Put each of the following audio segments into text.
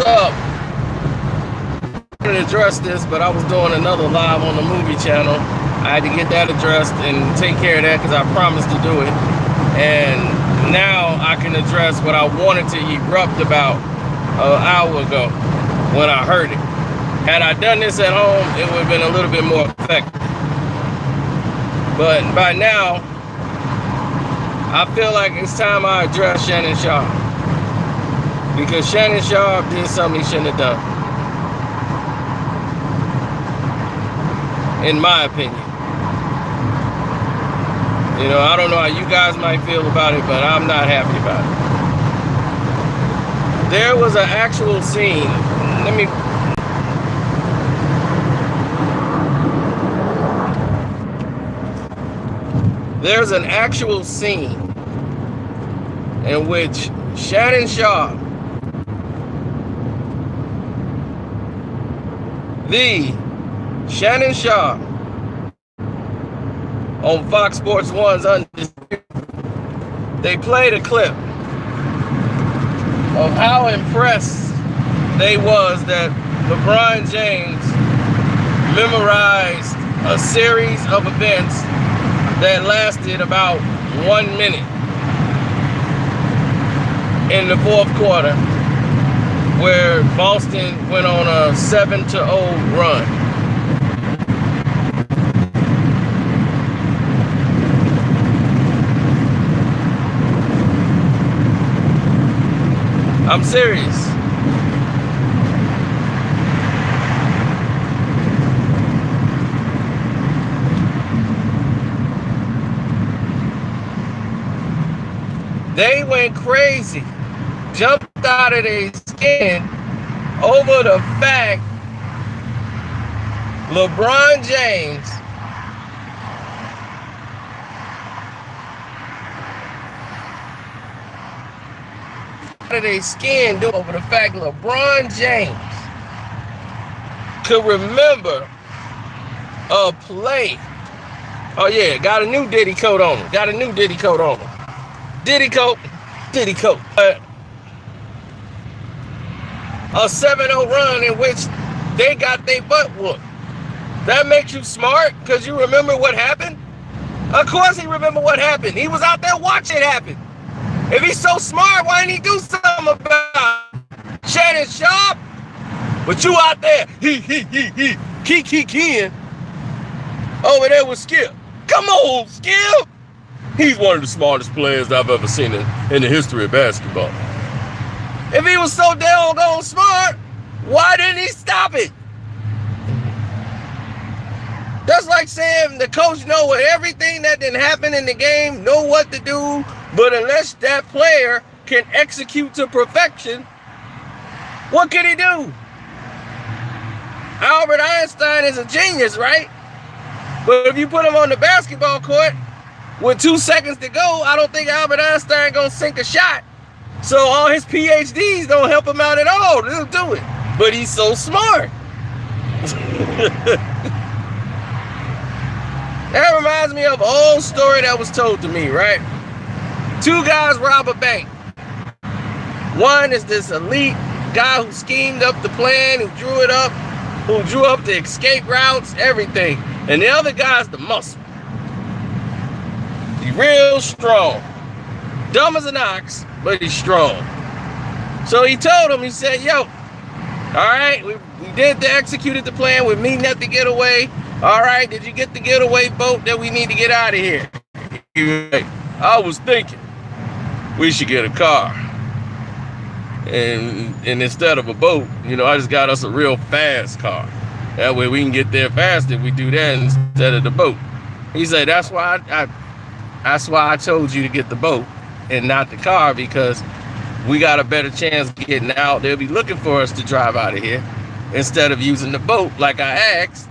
up? I didn't address this, but I was doing another live on the movie channel. I had to get that addressed and take care of that because I promised to do it. And now I can address what I wanted to erupt about an hour ago when I heard it. Had I done this at home, it would have been a little bit more effective. But by now, I feel like it's time I address Shannon Sharpe. Because Shannon Sharpe did something he shouldn't have done. In my opinion. You know, I don't know how you guys might feel about it, but I'm not happy about it. There was an actual scene. There's an actual scene in which Shannon Sharpe, Shannon Sharpe, on Fox Sports 1's Undisputed, they played a clip of how impressed they was that LeBron James memorized a series of events that lasted about 1 minute in the fourth quarter, where Boston went on a 7-0 run. I'm serious. They went crazy, jumped out of their skin over the fact LeBron James over the fact LeBron James could remember a play. Oh yeah, got a new Diddy coat on him. Diddy coat. A 7-0 run in which they got their butt whooped. That makes you smart because you remember what happened? Of course he remembered what happened. He was out there watching it happen. If he's so smart, why didn't he do something about it? Shannon Sharpe? But you out there, keying over there with Skip. Come on, Skip. He's one of the smartest players I've ever seen in the history of basketball. If he was so doggone smart, why didn't he stop it? That's like saying the coach know everything that didn't happen in the game, know what to do, but unless that player can execute to perfection, what can he do? Albert Einstein is a genius, right? But if you put him on the basketball court with 2 seconds to go, I don't think Albert Einstein gonna sink a shot. So all his PhDs don't help him out at all. They'll do it. But he's so smart. That reminds me of an old story that was told to me, right? 2 guys rob a bank. One is this elite guy who schemed up the plan, who drew up the escape routes, everything. And the other guy's the muscle. He's real strong. Dumb as an ox, but he's strong. So he told him, he said, yo, all right, we executed the plan. We're meeting at the getaway. All right, did you get the getaway boat that we need to get out of here? He was like, I was thinking we should get a car. And instead of a boat, you know, I just got us a real fast car. That way we can get there faster if we do that instead of the boat. He said, that's why I told you to get the boat and not the car, because we got a better chance of getting out. They'll be looking for us to drive out of here instead of using the boat like I asked.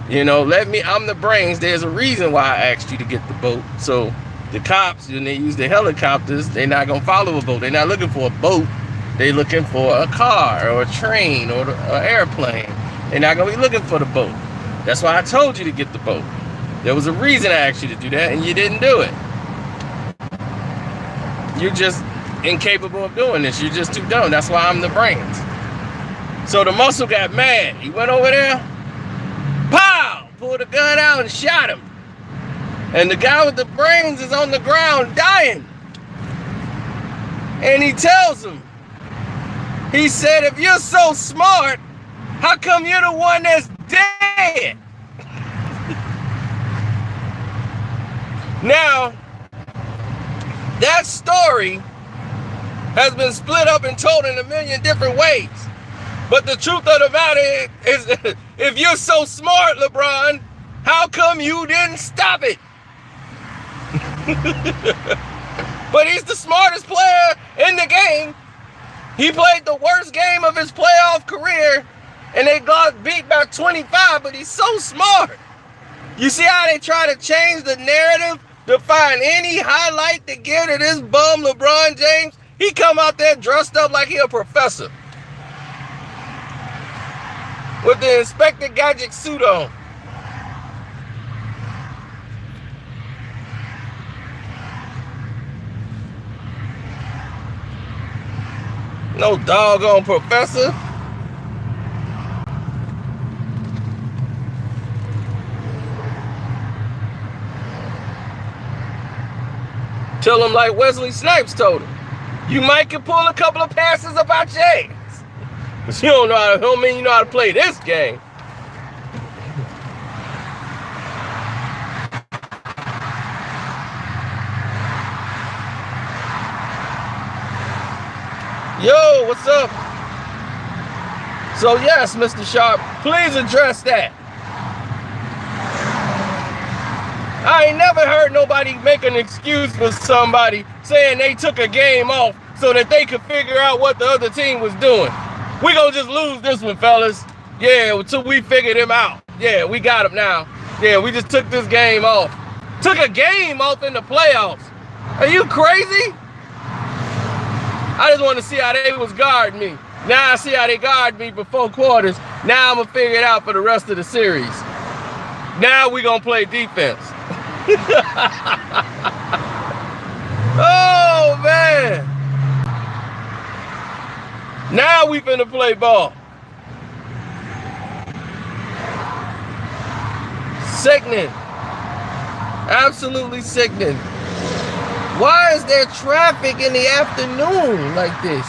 You know, I'm the brains. There's a reason why I asked you to get the boat. So the cops, when they use the helicopters, they're not going to follow a boat. They're not looking for a boat. They're looking for a car or a train or an airplane. They're not going to be looking for the boat. That's why I told you to get the boat. There was a reason I asked you to do that, and you didn't do it. You're just incapable of doing this. You're just too dumb. That's why I'm the brains. So the muscle got mad. He went over there, pow, pulled a gun out and shot him. And the guy with the brains is on the ground dying. And he tells him, he said, if you're so smart, how come you're the one that's dead? Now, that story has been split up and told in a million different ways. But the truth of the matter is, if you're so smart, LeBron, how come you didn't stop it? But he's the smartest player in the game. He played the worst game of his playoff career, and they got beat by 25, but he's so smart. You see how they try to change the narrative to find any highlight to give to this bum LeBron James? He come out there dressed up like he a professor with the Inspector Gadget suit on. No doggone professor. Tell him like Wesley Snipes told him. You might can pull a couple of passes about your ass. But you don't mean you know how to play this game. Yo, what's up? So yes, Mr. Sharpe, please address that. I ain't never heard nobody make an excuse for somebody saying they took a game off so that they could figure out what the other team was doing. We gonna just lose this one, fellas. Yeah, until we figured him out. Yeah, we got him now. Yeah, we just took this game off. Took a game off in the playoffs. Are you crazy? I just want to see how they was guarding me. Now I see how they guard me for 4 quarters. Now I'm going to figure it out for the rest of the series. Now we going to play defense. Oh, man. Now we finna play ball. Sickening. Absolutely sickening. Why is there traffic in the afternoon like this?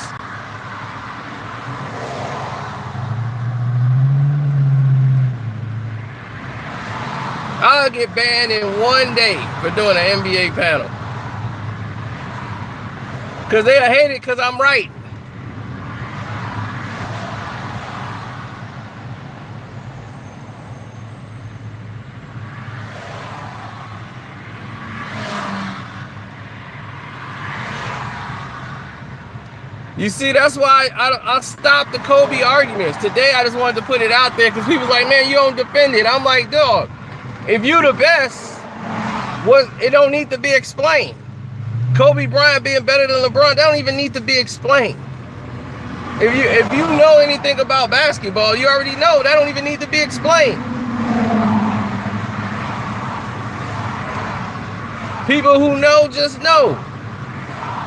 I'll get banned in 1 day for doing an NBA panel. Because they'll hate it because I'm right. You see, that's why I stopped the Kobe arguments. Today, I just wanted to put it out there because people like, man, you don't defend it. I'm like, dog, if you the best, it don't need to be explained. Kobe Bryant being better than LeBron, that don't even need to be explained. If you know anything about basketball, you already know that don't even need to be explained. People who know just know.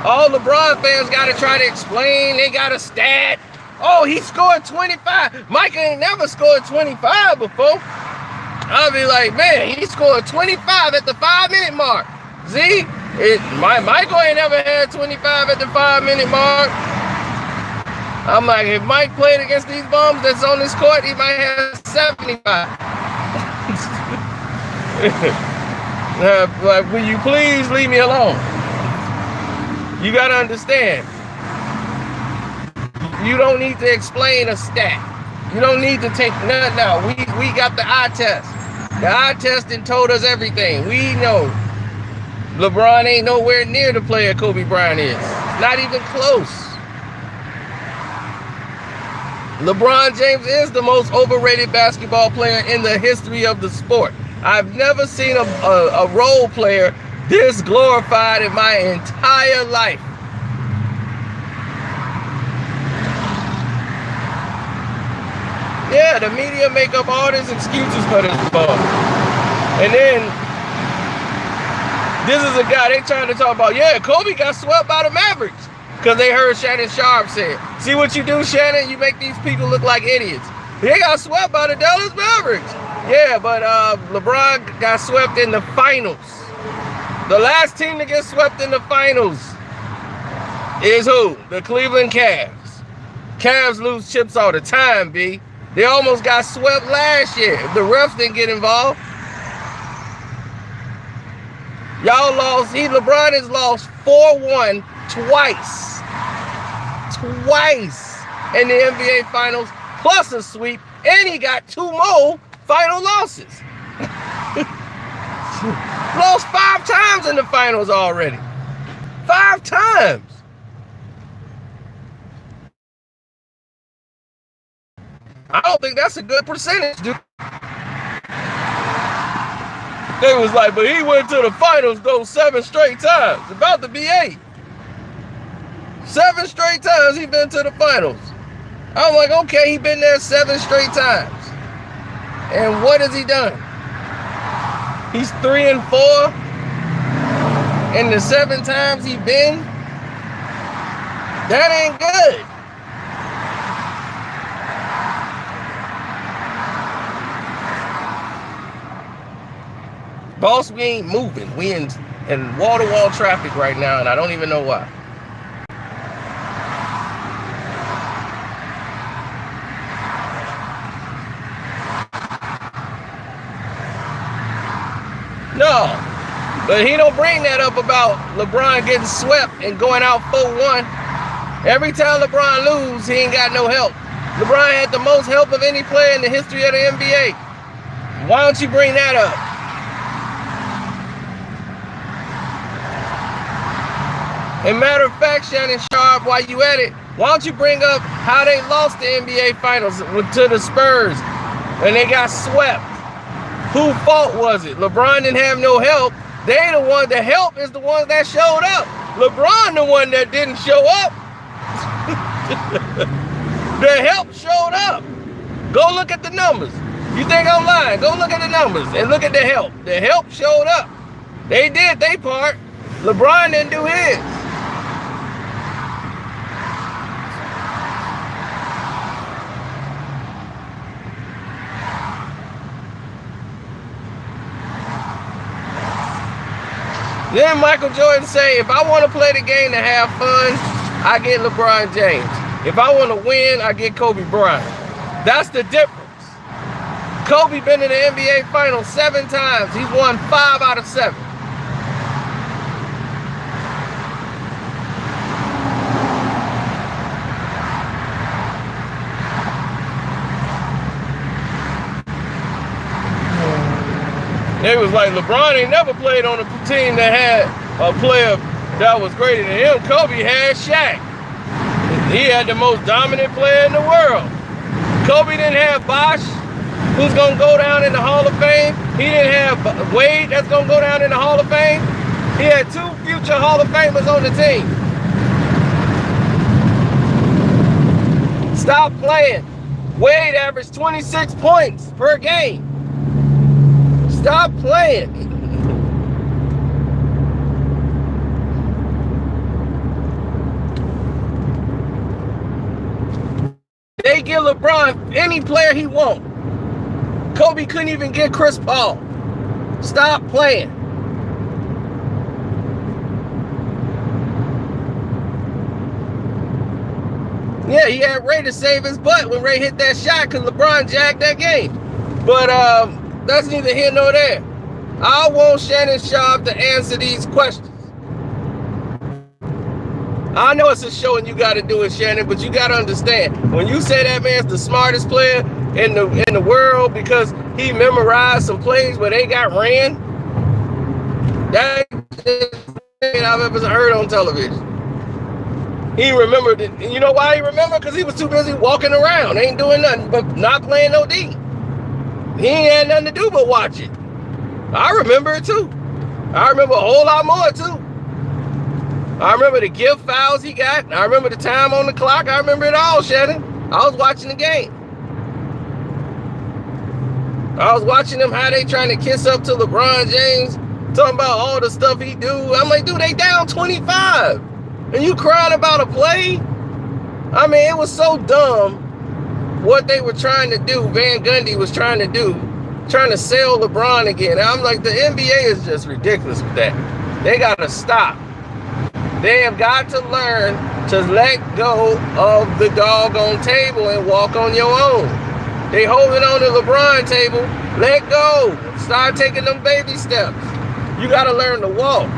All LeBron fans got to try to explain. They got a stat. Oh, he scored 25. Michael ain't never scored 25 before. I'll be like, man, he scored 25 at the 5-minute mark. See? Michael ain't never had 25 at the 5-minute mark. I'm like, if Mike played against these bums that's on this court, he might have 75. Like, will you please leave me alone? You got to understand, you don't need to explain a stat. You don't need to take nothing out. We got the eye test. The eye test and told us everything. We know LeBron ain't nowhere near the player Kobe Bryant is. Not even close. LeBron James is the most overrated basketball player in the history of the sport. I've never seen a role player this glorified in my entire life. Yeah, the media make up all these excuses for this ball. And then this is a guy they trying to talk about. Yeah, Kobe got swept by the Mavericks. Because they heard Shannon Sharpe say it. See what you do, Shannon? You make these people look like idiots. They got swept by the Dallas Mavericks. Yeah, but LeBron got swept in the finals. The last team to get swept in the finals is who? The Cleveland Cavs. Cavs lose chips all the time, B. They almost got swept last year. The refs didn't get involved. Y'all lost. LeBron has lost 4-1 twice. Twice in the NBA Finals, plus a sweep, and he got 2 more final losses. Lost 5 times in the finals already. 5 times. I don't think that's a good percentage, dude. They was like, but he went to the finals those 7 straight times. It's about to be 8. 7 straight times he been to the finals. I'm like, okay, he been there 7 straight times. And what has he done? He's 3-4. And the 7 times he been, that ain't good. Boss, we ain't moving. We in wall-to-wall traffic right now, and I don't even know why. No, but he don't bring that up about LeBron getting swept and going out 4-1. Every time LeBron lose, he ain't got no help. LeBron had the most help of any player in the history of the NBA. Why don't you bring that up? And matter of fact, Shannon Sharpe, while you at it, why don't you bring up how they lost the NBA Finals to the Spurs and they got swept? Whose fault was it? LeBron didn't have no help. They the one, the help is the ones that showed up. LeBron the one that didn't show up. The help showed up. Go look at the numbers. You think I'm lying? Go look at the numbers and look at the help. The help showed up. They did their part. LeBron didn't do his. Then Michael Jordan say, if I want to play the game to have fun, I get LeBron James. If I want to win, I get Kobe Bryant. That's the difference. Kobe been in the NBA Finals 7 times. He's won 5 out of 7. They was like, LeBron ain't never played on a team that had a player that was greater than him. Kobe had Shaq. He had the most dominant player in the world. Kobe didn't have Bosh, who's going to go down in the Hall of Fame. He didn't have Wade, that's going to go down in the Hall of Fame. He had 2 future Hall of Famers on the team. Stop playing. Wade averaged 26 points per game. Stop playing. They give LeBron any player he wants. Kobe couldn't even get Chris Paul. Stop playing. Yeah, he had Ray to save his butt when Ray hit that shot because LeBron jacked that game. But that's neither here nor there. I want Shannon Sharpe to answer these questions. I know it's a show and you got to do it, Shannon, but you got to understand, when you say that man's the smartest player in the world because he memorized some plays where they got ran, that is I've ever heard on television. He remembered it. And you know why he remembered? Because he was too busy walking around, ain't doing nothing but not playing no D. He ain't had nothing to do but watch it. I remember it too. I remember a whole lot more too. I remember the gift fouls he got. I remember the time on the clock. I remember it all, Shannon. I was watching the game. I was watching them how they trying to kiss up to LeBron James, talking about all the stuff he do. I'm like, dude, they down 25. And you crying about a play? I mean, it was so dumb what they were trying to do. Van Gundy was trying to do, trying to sell LeBron again. And I'm like, the NBA is just ridiculous with that. They got to stop. They have got to learn to let go of the doggone table and walk on your own. They holding on to LeBron table. Let go. Start taking them baby steps. You got to learn to walk.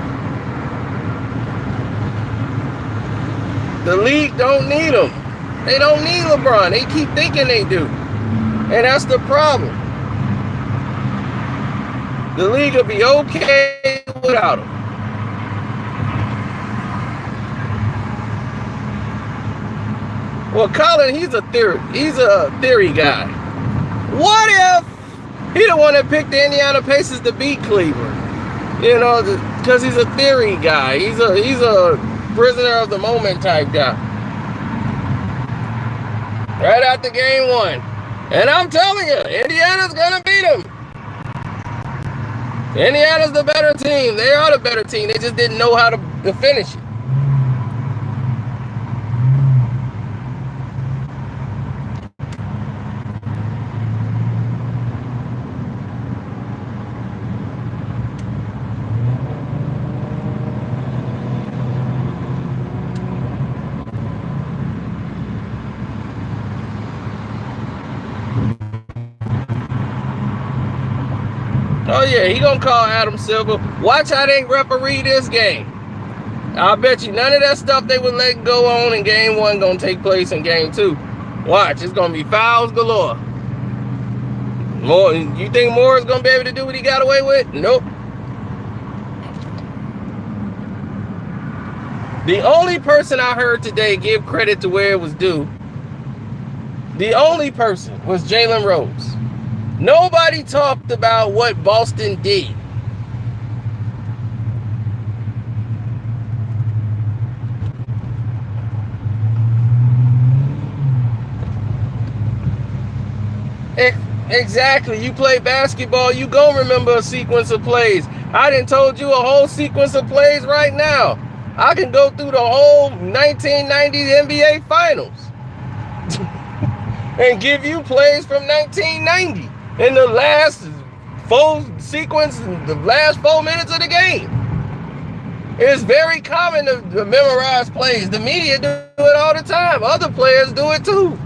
The league don't need them. They don't need LeBron. They keep thinking they do. And that's the problem. The league will be okay without him. Well, Colin, he's a theory guy. What if he the one that picked the Indiana Pacers to beat Cleveland? You know, because he's a theory guy. He's a prisoner of the moment type guy. Right after game one. And I'm telling you, Indiana's gonna beat him. Indiana's the better team. They are the better team. They just didn't know how to finish it. Oh yeah, he gonna call Adam Silver. Watch how they referee this game. I bet you none of that stuff they would let go on in game one gonna take place in game two. Watch, it's gonna be fouls galore. More, you think Moore is gonna be able to do what he got away with? Nope. The only person I heard today give credit to where it was due, the only person was Jalen Rose. Nobody talked about what Boston did. Exactly. You play basketball, you gonna remember a sequence of plays. I done told you a whole sequence of plays right now. I can go through the whole 1990 NBA Finals and give you plays from 1990. In the last full sequence, the last 4 minutes of the game. It's very common to memorize plays. The media do it all the time. Other players do it too.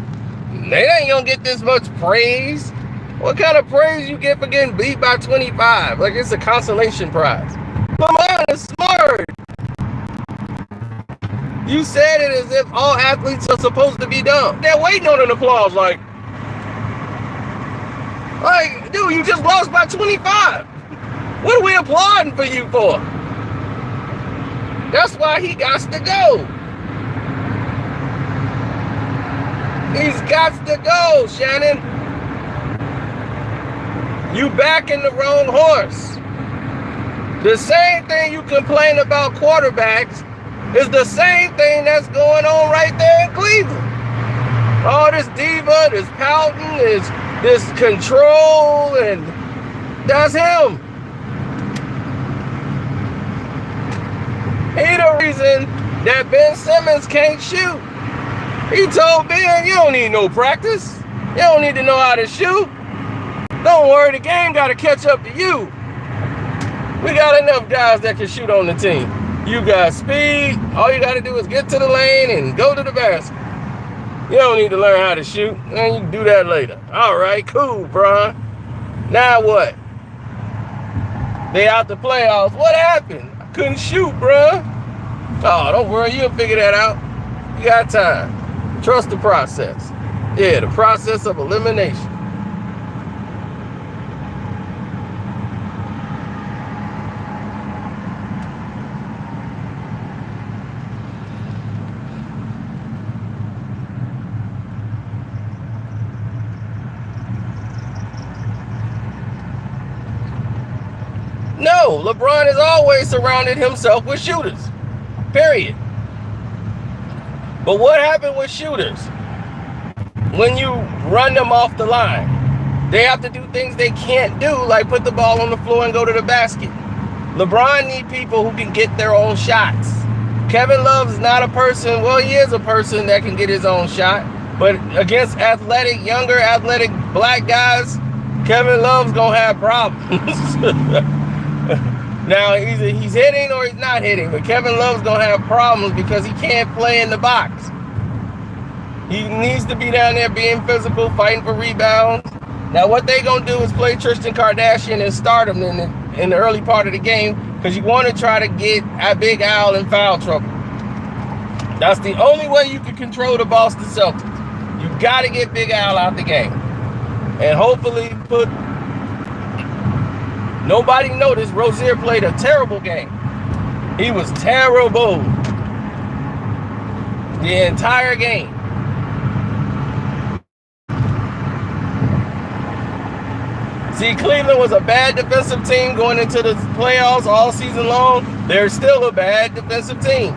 They ain't gonna get this much praise. What kind of praise you get for getting beat by 25? Like it's a consolation prize. Lamar is smart. You said it as if all athletes are supposed to be dumb. They're waiting on an applause like, dude, you just lost by 25. What are we applauding for you for? That's why he got to go. He's got to go, Shannon. You backing the wrong horse. The same thing you complain about quarterbacks is the same thing that's going on right there in Cleveland. All this diva, this pouting, this control, and that's him. He the reason that Ben Simmons can't shoot. He told Ben, you don't need no practice. You don't need to know how to shoot. Don't worry, the game got to catch up to you. We got enough guys that can shoot on the team. You got speed. All you got to do is get to the lane and go to the basket. You don't need to learn how to shoot. And you can do that later. All right, cool, Bron. Now what? They out the playoffs. What happened? I couldn't shoot, bro. Oh, don't worry. You'll figure that out. You got time. Trust the process. Yeah, the process of elimination. No, LeBron has always surrounded himself with shooters. Period. But what happened with shooters? When you run them off the line, they have to do things they can't do, like put the ball on the floor and go to the basket. LeBron needs people who can get their own shots. Kevin Love is not a person, well, he is a person that can get his own shot, but against younger athletic black guys, Kevin Love's gonna have problems. Now, either he's hitting or he's not hitting, but Kevin Love's gonna have problems because he can't play in the box. He needs to be down there being physical, fighting for rebounds. Now, what they gonna do is play Tristan Kardashian and start him in the early part of the game, because you want to try to get Big Al in foul trouble. That's the only way you can control the Boston Celtics. You got to get Big Al out the game. And hopefully nobody noticed Rozier played a terrible game. He was terrible the entire game. See, Cleveland was a bad defensive team going into the playoffs all season long. They're still a bad defensive team.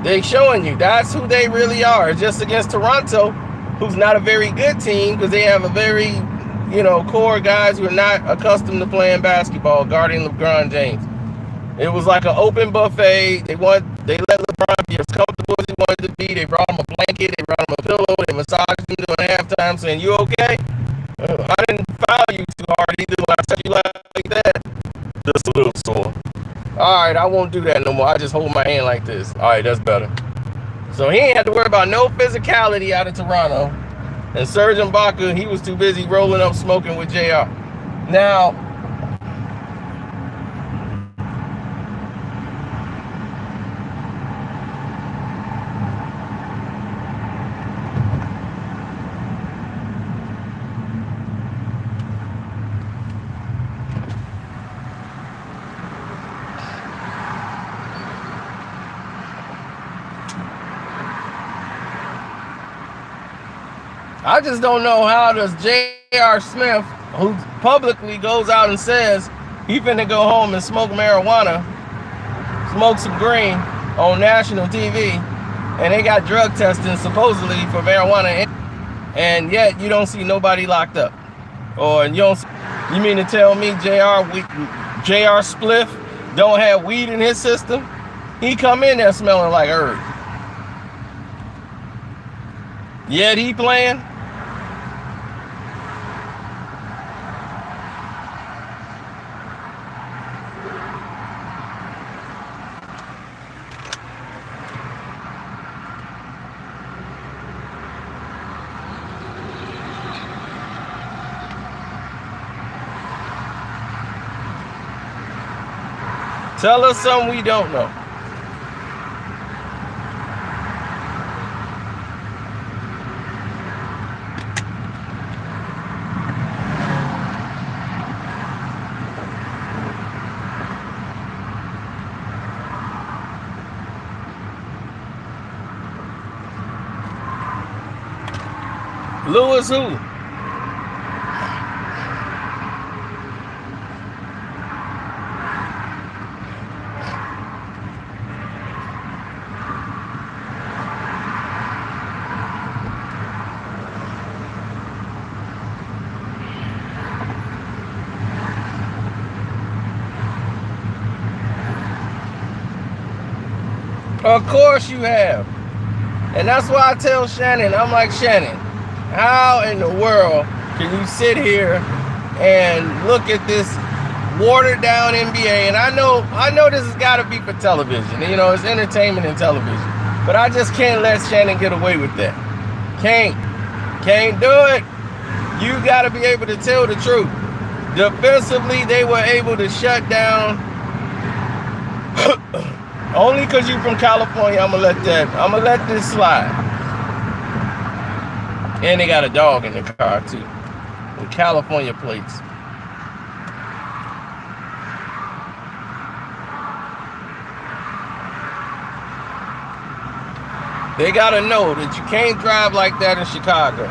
They're showing you that's who they really are. Just against Toronto, who's not a very good team because they have a very, core guys who are not accustomed to playing basketball, guarding LeBron James. It was like an open buffet. They let LeBron be as comfortable as he wanted to be. They brought him a blanket. They brought him a pillow. They massaged him during halftime saying, "You okay? I didn't foul you too hard either when I touched you like that. Just a little sore. All right, I won't do that no more. I just hold my hand like this. All right, that's better." So he ain't had to worry about no physicality out of Toronto. And Serge Ibaka, he was too busy rolling up smoking with JR. Now, I just don't know how does J.R. Smith, who publicly goes out and says he finna go home and smoke marijuana, smoke some green on national TV, and they got drug testing supposedly for marijuana, and yet you don't see nobody locked up. Or you mean to tell me J.R. Spliff don't have weed in his system? He come in there smelling like herb. Yet he playing? Tell us something we don't know. Lewis who? Of course you have. And that's why I tell Shannon, I'm like, Shannon, how in the world can you sit here and look at this watered down NBA? And I know this has got to be for television. It's entertainment and television. But I just can't let Shannon get away with that. Can't do it. You got to be able to tell the truth. Defensively, they were able to shut down. Only because you're from California, I'm gonna let this slide. And they got a dog in the car too, with California plates. They gotta know that you can't drive like that in Chicago.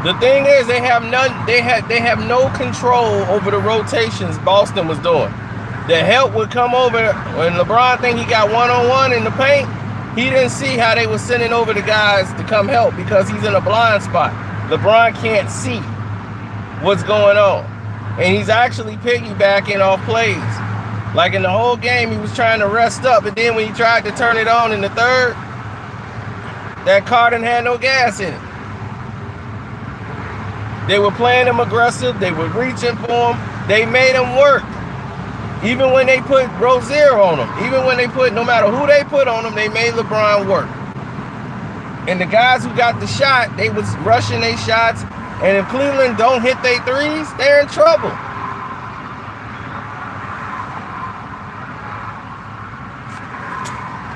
The thing is, they have no control over the rotations Boston was doing. the help would come over. When LeBron think he got one-on-one in the paint, he didn't see how they were sending over the guys to come help because he's in a blind spot. LeBron can't see what's going on. And he's actually piggybacking off plays. Like in the whole game, he was trying to rest up, and then when he tried to turn it on in the third, that car didn't have no gas in it. They were playing him aggressive. They were reaching for him. They made him work. Even when they put Rozier on him, even when they put, no matter who they put on him, they made LeBron work. And the guys who got the shot, they was rushing their shots. And if Cleveland don't hit their threes, they're in trouble.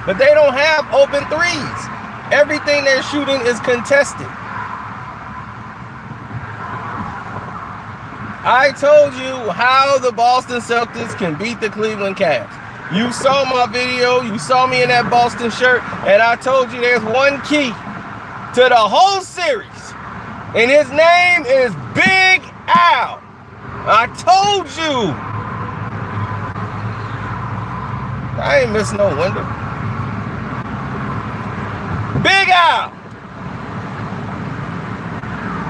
But they don't have open threes. Everything they're shooting is contested. I told you how the Boston Celtics can beat the Cleveland Cavs. You saw my video. You saw me in that Boston shirt. And I told you there's one key to the whole series. And his name is Big Al. I told you. I ain't missing no window. Big Al.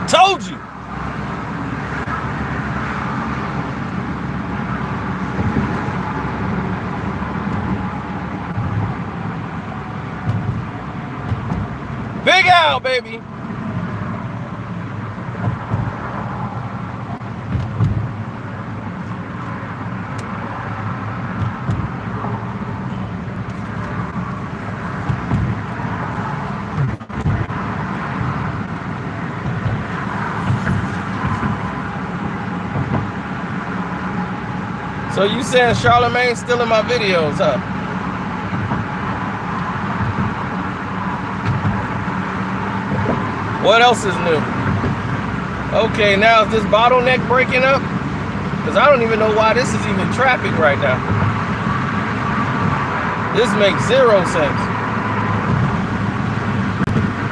Told you. Big Al, baby. So you saying Charlemagne's still in my videos, huh? What else is new? Okay, now is this bottleneck breaking up? Because I don't even know why this is even traffic right now. This makes zero sense.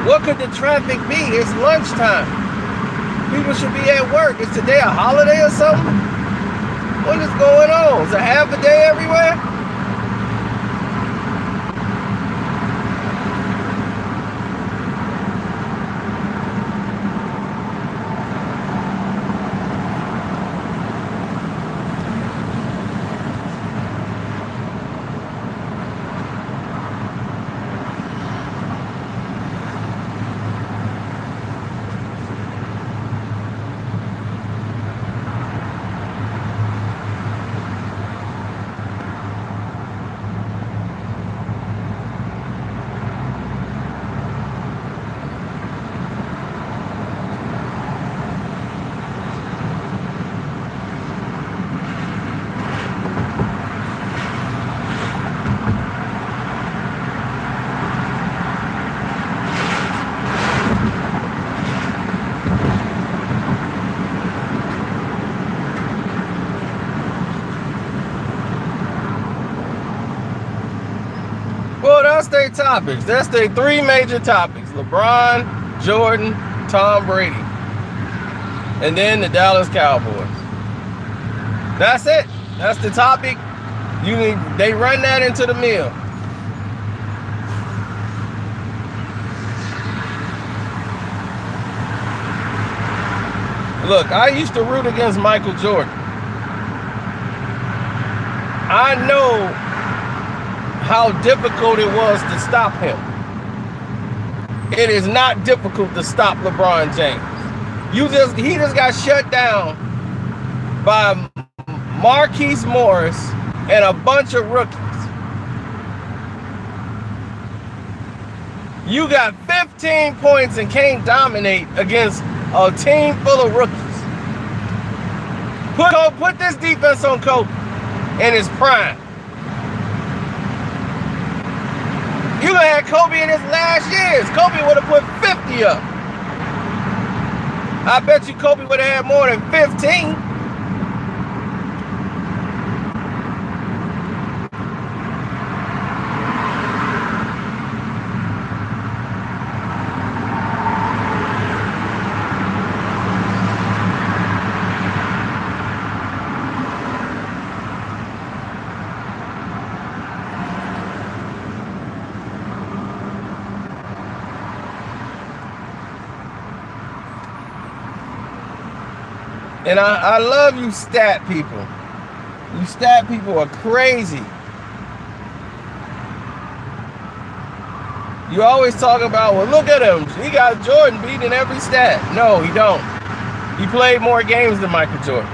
What could the traffic be? It's lunchtime. People should be at work. Is today a holiday or something? What is going on? Is it half a day everywhere? Well, that's their topics. That's their three major topics. LeBron, Jordan, Tom Brady. And then the Dallas Cowboys. That's it. That's the topic. They run that into the mill. Look, I used to root against Michael Jordan. I know how difficult it was to stop him. It is not difficult to stop LeBron James. He just got shut down by Marquise Morris and a bunch of rookies. You got 15 points and can't dominate against a team full of rookies. Put this defense on Kobe in his prime. You had Kobe in his last years. Kobe would have put 50 up. I bet you Kobe would have had more than 15. And I love you stat people. You stat people are crazy. You always talk about, well, look at him. He got Jordan beat in every stat. No, he don't. He played more games than Michael Jordan.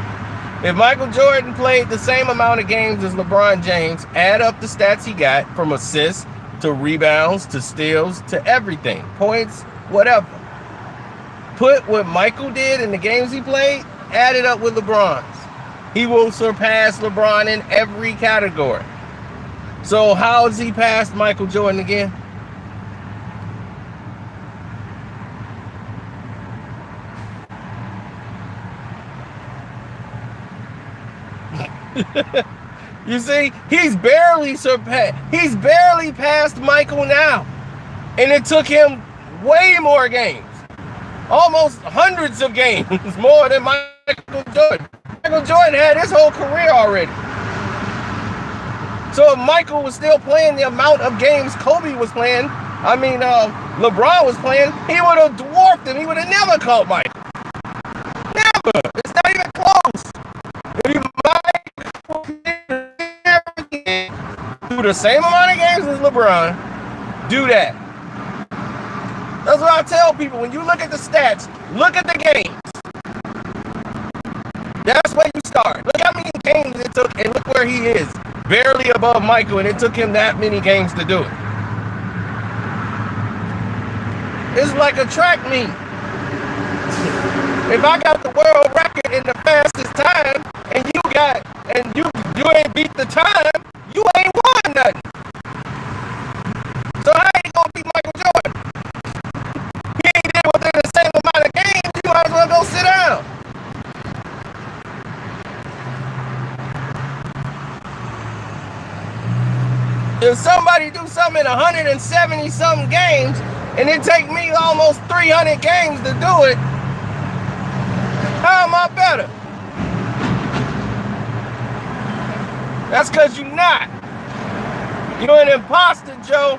If Michael Jordan played the same amount of games as LeBron James, add up the stats he got from assists to rebounds to steals to everything, points, whatever. Put what Michael did in the games he played, add it up with LeBron's. He will surpass LeBron in every category. So how has he passed Michael Jordan again? You see, he's barely passed Michael now. And it took him way more games. Almost hundreds of games more than Michael Jordan. Michael Jordan had his whole career already. So if Michael was still playing the amount of games Kobe was playing, LeBron was playing, he would have dwarfed him. He would have never caught Michael. Never. It's not even close. If Michael do the same amount of games as LeBron, do that. That's what I tell people. When you look at the stats, look at the games. That's where you start. Look how many games it took, and look where he is. Barely above Michael, and it took him that many games to do it. It's like a track meet. If I got the world record in the fastest time, and you ain't beat the time, you ain't won nothing. So how you gonna beat Michael Jordan? He ain't did within the same amount of games. You might as well go sit down. If somebody do something in 170 something games, and it take me almost 300 games to do it, how am I better? That's because you're not. You're an imposter, Joe.